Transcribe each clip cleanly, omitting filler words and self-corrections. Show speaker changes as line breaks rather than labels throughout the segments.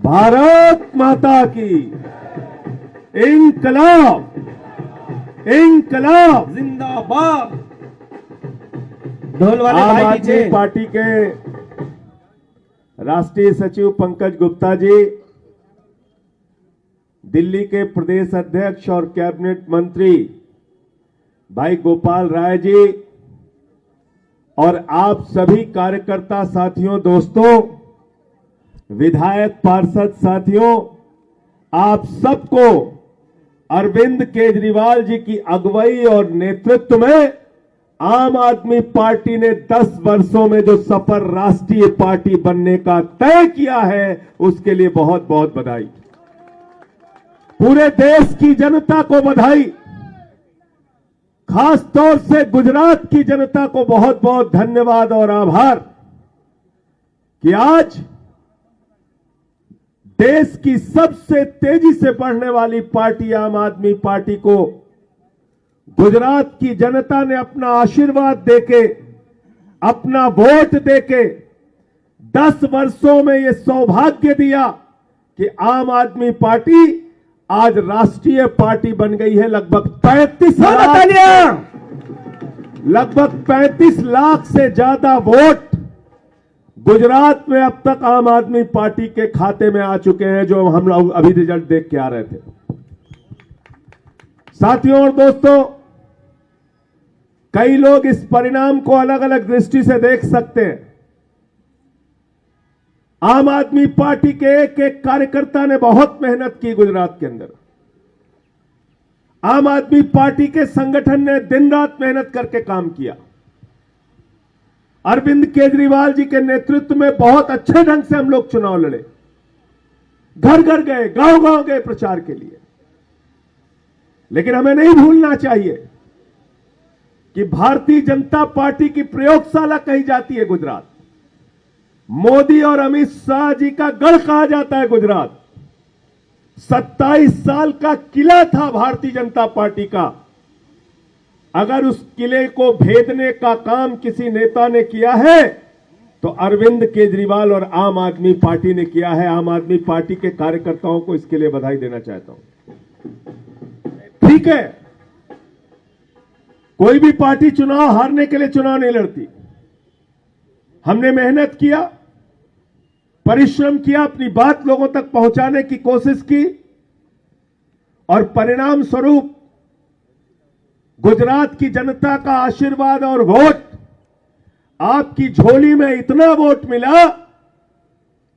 भारत माता की इंकलाब, इंकलाब
जिंदाबाद। ढोल वाले
आम
भाई
आदमी
पीछे।
पार्टी के राष्ट्रीय सचिव पंकज गुप्ता जी, दिल्ली के प्रदेश अध्यक्ष और कैबिनेट मंत्री भाई गोपाल राय जी और आप सभी कार्यकर्ता साथियों, दोस्तों, विधायक पार्षद साथियों, आप सबको अरविंद केजरीवाल जी की अगुवाई और नेतृत्व में आम आदमी पार्टी ने 10 वर्षों में जो सफल राष्ट्रीय पार्टी बनने का तय किया है, उसके लिए बहुत बहुत बधाई। पूरे देश की जनता को बधाई, खास तौर से गुजरात की जनता को बहुत बहुत धन्यवाद और आभार कि आज देश की सबसे तेजी से बढ़ने वाली पार्टी आम आदमी पार्टी को गुजरात की जनता ने अपना आशीर्वाद देके, अपना वोट देके 10 वर्षों में यह सौभाग्य दिया कि आम आदमी पार्टी आज राष्ट्रीय पार्टी बन गई है। लगभग 35 लाख से ज्यादा वोट गुजरात में अब तक आम आदमी पार्टी के खाते में आ चुके हैं, जो हम लोग अभी रिजल्ट देख के आ रहे थे। साथियों और दोस्तों, कई लोग इस परिणाम को अलग अलग दृष्टि से देख सकते हैं। आम आदमी पार्टी के एक एक कार्यकर्ता ने बहुत मेहनत की गुजरात के अंदर। आम आदमी पार्टी के संगठन ने दिन रात मेहनत करके काम किया। अरविंद केजरीवाल जी के नेतृत्व में बहुत अच्छे ढंग से हम लोग चुनाव लड़े, घर घर गए, गांव गांव गए प्रचार के लिए। लेकिन हमें नहीं भूलना चाहिए कि भारतीय जनता पार्टी की प्रयोगशाला कही जाती है गुजरात। मोदी और अमित शाह जी का गढ़ कहा जाता है गुजरात। 27 साल का किला था भारतीय जनता पार्टी का। अगर उस किले को भेदने का काम किसी नेता ने किया है तो अरविंद केजरीवाल और आम आदमी पार्टी ने किया है। आम आदमी पार्टी के कार्यकर्ताओं को इसके लिए बधाई देना चाहता हूं। ठीक है, कोई भी पार्टी चुनाव हारने के लिए चुनाव नहीं लड़ती। हमने मेहनत किया, परिश्रम किया, अपनी बात लोगों तक पहुंचाने की कोशिश की और परिणाम स्वरूप गुजरात की जनता का आशीर्वाद और वोट, आपकी झोली में इतना वोट मिला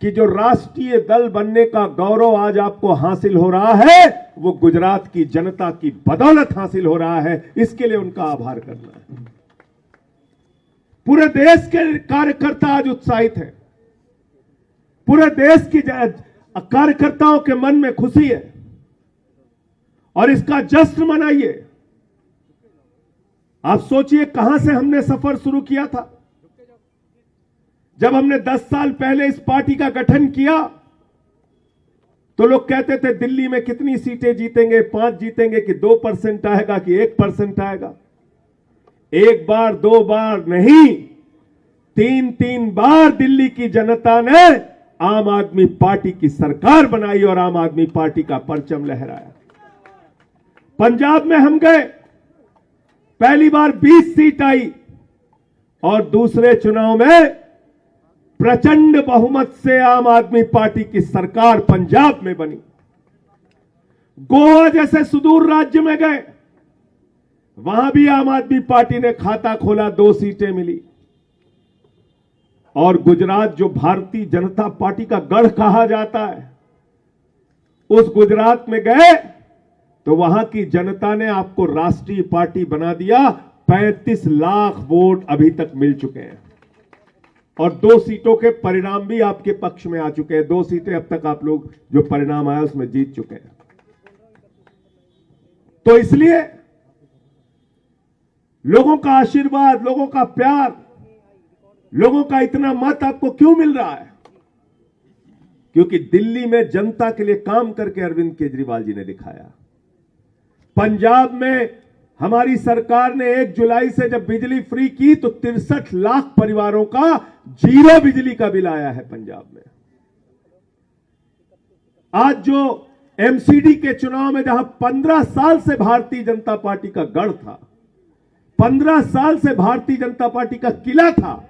कि जो राष्ट्रीय दल बनने का गौरव आज आपको हासिल हो रहा है, वो गुजरात की जनता की बदौलत हासिल हो रहा है। इसके लिए उनका आभार करना है। पूरे देश के कार्यकर्ता आज उत्साहित हैं। पूरे देश की कार्यकर्ताओं के मन में खुशी है और इसका जश्न मनाइए। आप सोचिए कहां से हमने सफर शुरू किया था। जब हमने 10 साल पहले इस पार्टी का गठन किया तो लोग कहते थे दिल्ली में कितनी सीटें जीतेंगे, 5 जीतेंगे कि 2% आएगा कि 1% आएगा। एक बार, 2 बार नहीं, 3 बार दिल्ली की जनता ने आम आदमी पार्टी की सरकार बनाई और आम आदमी पार्टी का परचम लहराया। पंजाब में हम गए, पहली बार 20 सीट आई और दूसरे चुनाव में प्रचंड बहुमत से आम आदमी पार्टी की सरकार पंजाब में बनी। गोवा जैसे सुदूर राज्य में गए, वहां भी आम आदमी पार्टी ने खाता खोला, 2 सीटें मिली। और गुजरात, जो भारतीय जनता पार्टी का गढ़ कहा जाता है, उस गुजरात में गए तो वहां की जनता ने आपको राष्ट्रीय पार्टी बना दिया। 35 लाख वोट अभी तक मिल चुके हैं और 2 सीटों के परिणाम भी आपके पक्ष में आ चुके हैं। 2 सीटें अब तक आप लोग जो परिणाम आया उसमें जीत चुके हैं। तो इसलिए लोगों का आशीर्वाद, लोगों का प्यार, लोगों का इतना मत आपको क्यों मिल रहा है? क्योंकि दिल्ली में जनता के लिए काम करके अरविंद केजरीवाल जी ने दिखाया। पंजाब में हमारी सरकार ने 1 जुलाई से जब बिजली फ्री की तो 63 लाख परिवारों का 0 बिजली का बिल आया है पंजाब में। आज जो एमसीडी के चुनाव में जहां 15 साल से भारतीय जनता पार्टी का गढ़ था, 15 साल से भारतीय जनता पार्टी का किला था,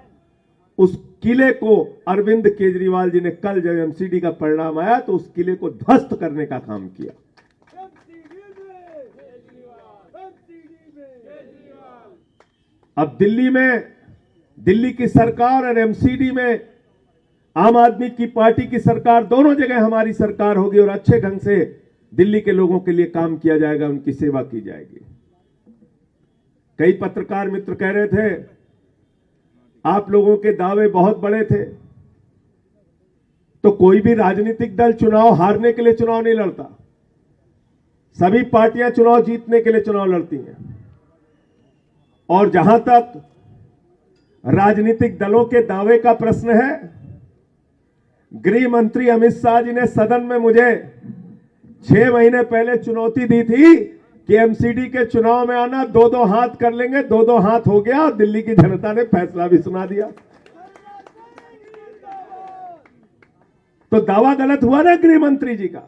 उस किले को अरविंद केजरीवाल जी ने कल जब एमसीडी का परिणाम आया तो उस किले को ध्वस्त करने का काम किया। अब दिल्ली की सरकार और एमसीडी में आम आदमी की पार्टी की सरकार, दोनों जगह हमारी सरकार होगी और अच्छे ढंग से दिल्ली के लोगों के लिए काम किया जाएगा, उनकी सेवा की जाएगी। कई पत्रकार मित्र कह रहे थे आप लोगों के दावे बहुत बड़े थे, तो कोई भी राजनीतिक दल चुनाव हारने के लिए चुनाव नहीं लड़ता, सभी पार्टियां चुनाव जीतने के लिए चुनाव लड़ती हैं। और जहां तक राजनीतिक दलों के दावे का प्रश्न है, गृह मंत्री अमित शाह जी ने सदन में मुझे 6 महीने पहले चुनौती दी थी कि एमसीडी के चुनाव में आना, 2-2 हाथ कर लेंगे। 2-2 हाथ हो गया और दिल्ली की जनता ने फैसला भी सुना दिया। तो दावा गलत हुआ ना गृह मंत्री जी का।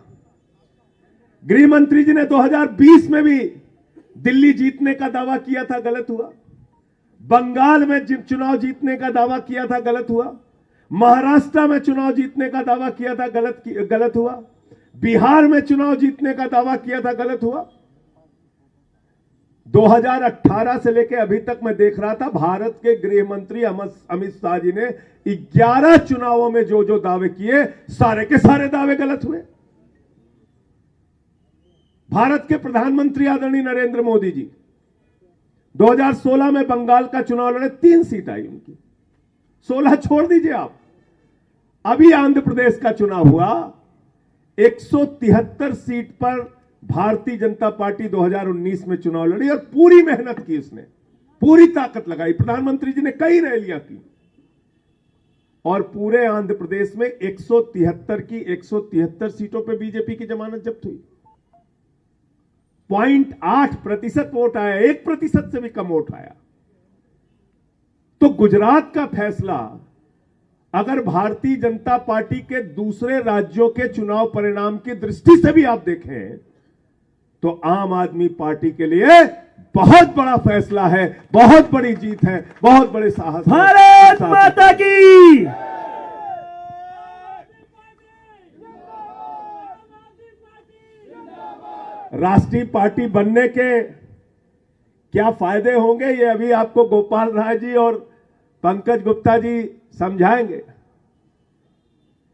गृह मंत्री जी ने 2020 में भी दिल्ली जीतने का दावा किया था, गलत हुआ। बंगाल में चुनाव जीतने का दावा किया था, गलत हुआ। महाराष्ट्र में चुनाव जीतने का दावा किया था, गलत हुआ। बिहार में चुनाव जीतने का दावा किया था, गलत हुआ। 2018 से लेकर अभी तक मैं देख रहा था, भारत के गृह मंत्री अमित शाह जी ने 11 चुनावों में जो जो दावे किए, सारे के सारे दावे गलत हुए। भारत के प्रधानमंत्री आदरणीय नरेंद्र मोदी जी 2016 में बंगाल का चुनाव लड़े, 3 सीट आई उनकी। 16 छोड़ दीजिए आप, अभी आंध्र प्रदेश का चुनाव हुआ, 173 सीट पर भारतीय जनता पार्टी 2019 में चुनाव लड़ी और पूरी मेहनत की, उसने पूरी ताकत लगाई। प्रधानमंत्री जी ने कई रैलियां की और पूरे आंध्र प्रदेश में 173 सीटों पर बीजेपी की जमानत जब्त हुई। 0.8% वोट आया, 1% से भी कम वोट आया। तो गुजरात का फैसला अगर भारतीय जनता पार्टी के दूसरे राज्यों के चुनाव परिणाम की दृष्टि से भी आप देखें तो आम आदमी पार्टी के लिए बहुत बड़ा फैसला है, बहुत बड़ी जीत है, बहुत बड़े साहस।
भारत माता की।
राष्ट्रीय पार्टी बनने के क्या फायदे होंगे, ये अभी आपको गोपाल राय जी और पंकज गुप्ता जी समझाएंगे।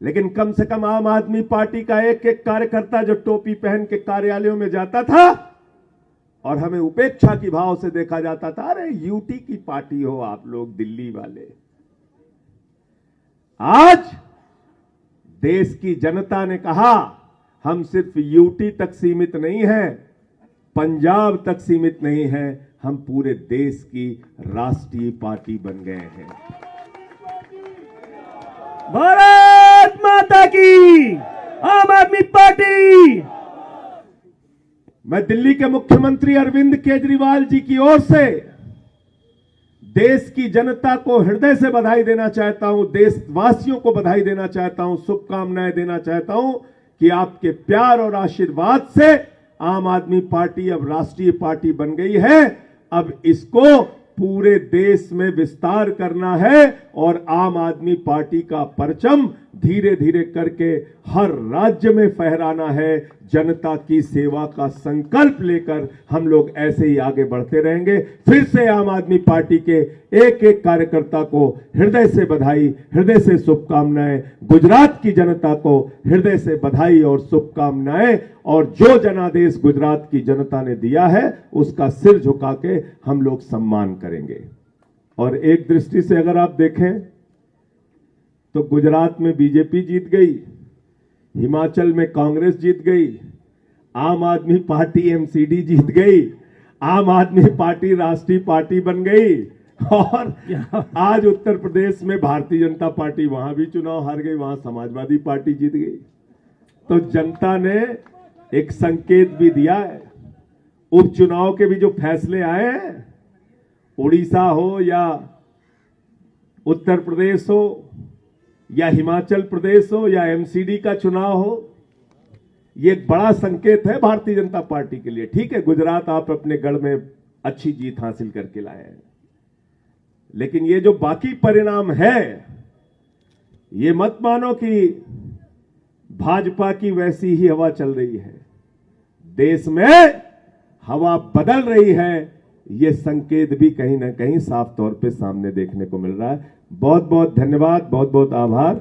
लेकिन कम से कम आम आदमी पार्टी का एक एक कार्यकर्ता जो टोपी पहन के कार्यालयों में जाता था और हमें उपेक्षा की भाव से देखा जाता था, अरे यूटी की पार्टी हो आप लोग दिल्ली वाले। आज देश की जनता ने कहा हम सिर्फ यूटी तक सीमित नहीं है, पंजाब तक सीमित नहीं है, हम पूरे देश की राष्ट्रीय पार्टी बन गए हैं।
भारत माता की। आम आदमी पार्टी।
मैं दिल्ली के मुख्यमंत्री अरविंद केजरीवाल जी की ओर से देश की जनता को हृदय से बधाई देना चाहता हूं, देशवासियों को बधाई देना चाहता हूं, शुभकामनाएं देना चाहता हूं कि आपके प्यार और आशीर्वाद से आम आदमी पार्टी अब राष्ट्रीय पार्टी बन गई है। अब इसको पूरे देश में विस्तार करना है और आम आदमी पार्टी का परचम धीरे धीरे करके हर राज्य में फहराना है। जनता की सेवा का संकल्प लेकर हम लोग ऐसे ही आगे बढ़ते रहेंगे। फिर से आम आदमी पार्टी के एक एक कार्यकर्ता को हृदय से बधाई, हृदय से शुभकामनाएं। गुजरात की जनता को हृदय से बधाई और शुभकामनाएं। और जो जनादेश गुजरात की जनता ने दिया है उसका सिर झुका के हम लोग सम्मान करेंगे। और एक दृष्टि से अगर आप देखें तो गुजरात में बीजेपी जीत गई, हिमाचल में कांग्रेस जीत गई, आम आदमी पार्टी एमसीडी जीत गई, आम आदमी पार्टी राष्ट्रीय पार्टी बन गई और आज उत्तर प्रदेश में भारतीय जनता पार्टी वहां भी चुनाव हार गई, वहां समाजवादी पार्टी जीत गई। तो जनता ने एक संकेत भी दिया है। उपचुनाव के भी जो फैसले आए हैं, उड़ीसा हो या उत्तर प्रदेश हो या हिमाचल प्रदेश हो या एमसीडी का चुनाव हो, ये एक बड़ा संकेत है भारतीय जनता पार्टी के लिए। ठीक है, गुजरात आप अपने गढ़ में अच्छी जीत हासिल करके लाए हैं, लेकिन ये जो बाकी परिणाम है, ये मत मानो कि भाजपा की वैसी ही हवा चल रही है। देश में हवा बदल रही है, ये संकेत भी कहीं ना कहीं साफ तौर पे सामने देखने को मिल रहा है। बहुत बहुत धन्यवाद, बहुत बहुत आभार।